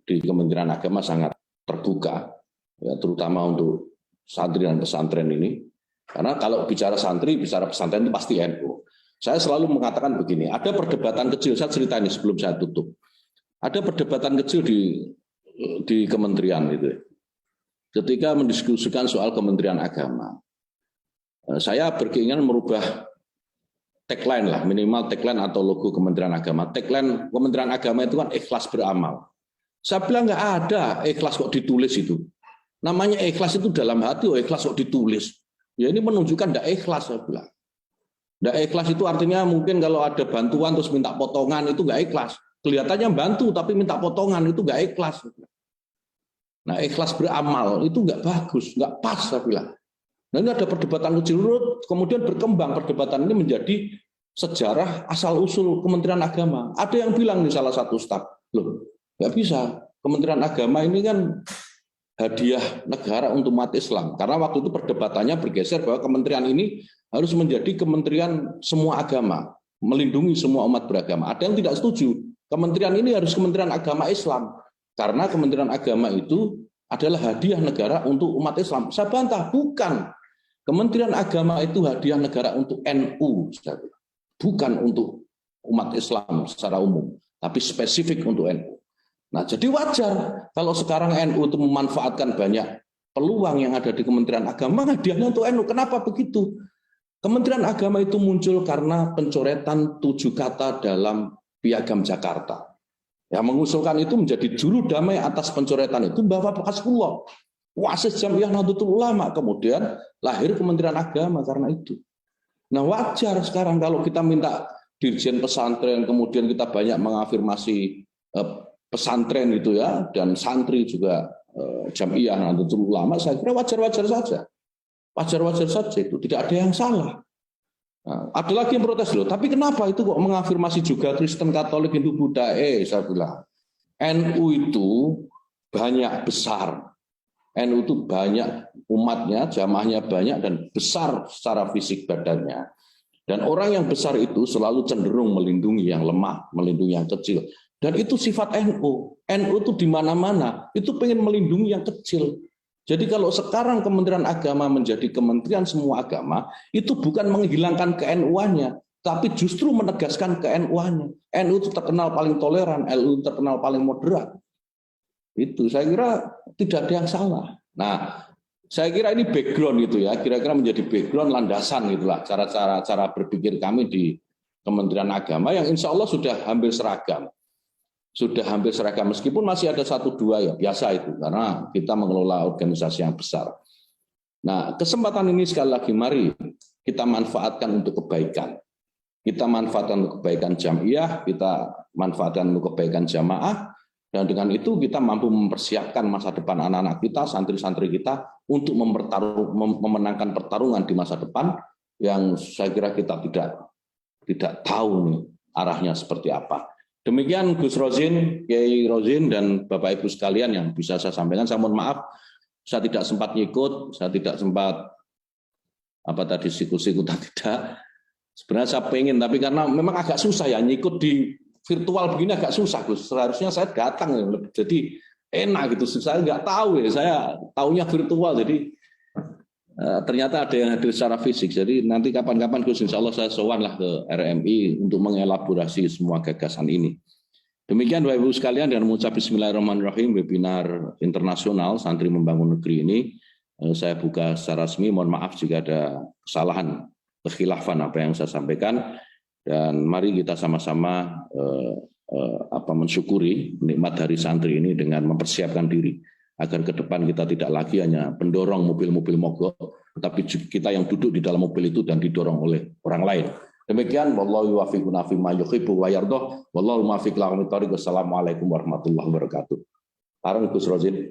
di Kementerian Agama sangat terbuka, ya, terutama untuk santri dan pesantren ini. Karena kalau bicara santri, bicara pesantren itu pasti NU. Saya selalu mengatakan begini, ada perdebatan kecil, saya cerita ini sebelum saya tutup. Ada perdebatan kecil di kementerian itu. Ketika mendiskusikan soal Kementerian Agama, saya berkeinginan merubah tagline lah, minimal tagline atau logo Kementerian Agama. Tagline Kementerian Agama itu kan ikhlas beramal. Saya bilang nggak ada ikhlas kok ditulis itu. Namanya ikhlas itu dalam hati, ikhlas kok ditulis. Ya ini menunjukkan tidak ikhlas, saya bilang. Tidak ikhlas itu artinya mungkin kalau ada bantuan terus minta potongan itu nggak ikhlas. Kelihatannya bantu tapi minta potongan itu nggak ikhlas. Nah ikhlas beramal itu nggak bagus, nggak pas, saya bilang. Nah ini ada perdebatan kecil, kemudian berkembang perdebatan ini menjadi sejarah asal-usul Kementerian Agama. Ada yang bilang di salah satu staf, loh nggak bisa, Kementerian Agama ini kan hadiah negara untuk umat Islam. Karena waktu itu perdebatannya bergeser bahwa kementerian ini harus menjadi kementerian semua agama, melindungi semua umat beragama. Ada yang tidak setuju, kementerian ini harus kementerian agama Islam. Karena kementerian agama itu adalah hadiah negara untuk umat Islam. Saya bantah, bukan. Kementerian agama itu hadiah negara untuk NU, bukan untuk umat Islam secara umum, tapi spesifik untuk NU. Nah, jadi wajar kalau sekarang NU itu memanfaatkan banyak peluang yang ada di Kementerian Agama, hadiahnya untuk NU. Kenapa begitu? Kementerian Agama itu muncul karena pencoretan 7 kata dalam Piagam Jakarta. Yang mengusulkan itu menjadi juru damai atas pencoretan itu Bapak Hasbullah, Wasis Jamiah Nahdlatul Ulama. Kemudian lahir Kementerian Agama karena itu. Nah, wajar sekarang kalau kita minta dirjen pesantren, kemudian kita banyak mengafirmasi pesantren itu ya, dan santri juga Jamiah Nahdlatul Ulama, saya kira wajar-wajar saja. Wajar-wajar saja itu, tidak ada yang salah. Nah, ada lagi yang protes loh, tapi kenapa itu kok mengafirmasi juga Kristen, Katolik, Hindu, Buddha? Saya bilang, NU itu banyak besar. NU itu banyak umatnya, jamaahnya banyak dan besar secara fisik badannya. Dan orang yang besar itu selalu cenderung melindungi yang lemah, melindungi yang kecil. Dan itu sifat NU. NU itu di mana-mana, itu pengen melindungi yang kecil. Jadi kalau sekarang Kementerian Agama menjadi kementerian semua agama, itu bukan menghilangkan ke-NU-annya, tapi justru menegaskan ke-NU-annya. NU itu terkenal paling toleran, NU terkenal paling moderat. Itu saya kira tidak ada yang salah. Nah, saya kira ini background gitu ya, kira-kira menjadi background landasan gitulah cara berpikir kami di Kementerian Agama yang insya Allah sudah hampir seragam. Sudah hampir seragam, meskipun masih ada 1-2 ya biasa itu, karena kita mengelola organisasi yang besar. Nah, kesempatan ini sekali lagi mari kita manfaatkan untuk kebaikan. Kita manfaatkan untuk kebaikan jamiah, kita manfaatkan untuk kebaikan jamaah, dan dengan itu kita mampu mempersiapkan masa depan anak-anak kita, santri-santri kita untuk memenangkan pertarungan di masa depan yang saya kira kita tidak tahu nih arahnya seperti apa. Demikian Gus Rozin, Kiai Rozin, dan Bapak Ibu sekalian yang bisa saya sampaikan. Saya mohon maaf, saya tidak sempat ngikut, saya tidak sempat sikut-sikut tidak. Sebenarnya saya pengen, tapi karena memang agak susah ya ngikut di virtual begini agak susah, Gus. Seharusnya saya datang, jadi enak gitu. Saya nggak tahu ya, saya taunya virtual, jadi ternyata ada yang hadir secara fisik. Jadi nanti kapan-kapan Gus, insya Allah saya sowan lah ke RMI untuk mengelaborasi semua gagasan ini. Demikian Bapak Ibu sekalian, dengan mengucap Bismillahirrahmanirrahim, webinar internasional Santri Membangun Negeri ini saya buka secara resmi. Mohon maaf jika ada kesalahan, kekhilafan apa yang saya sampaikan, dan mari kita sama-sama mensyukuri nikmat hari santri ini dengan mempersiapkan diri agar ke depan kita tidak lagi hanya pendorong mobil-mobil mogok, tetapi kita yang duduk di dalam mobil itu dan didorong oleh orang lain. Demikian, wallahu yuwaffiquna fi ma yuhibbu wa yardah, wallahu muwaffiq ila aqwamit thoriq. Wassalamualaikum warahmatullahi wabarakatuh. Bareng Gus Rozin.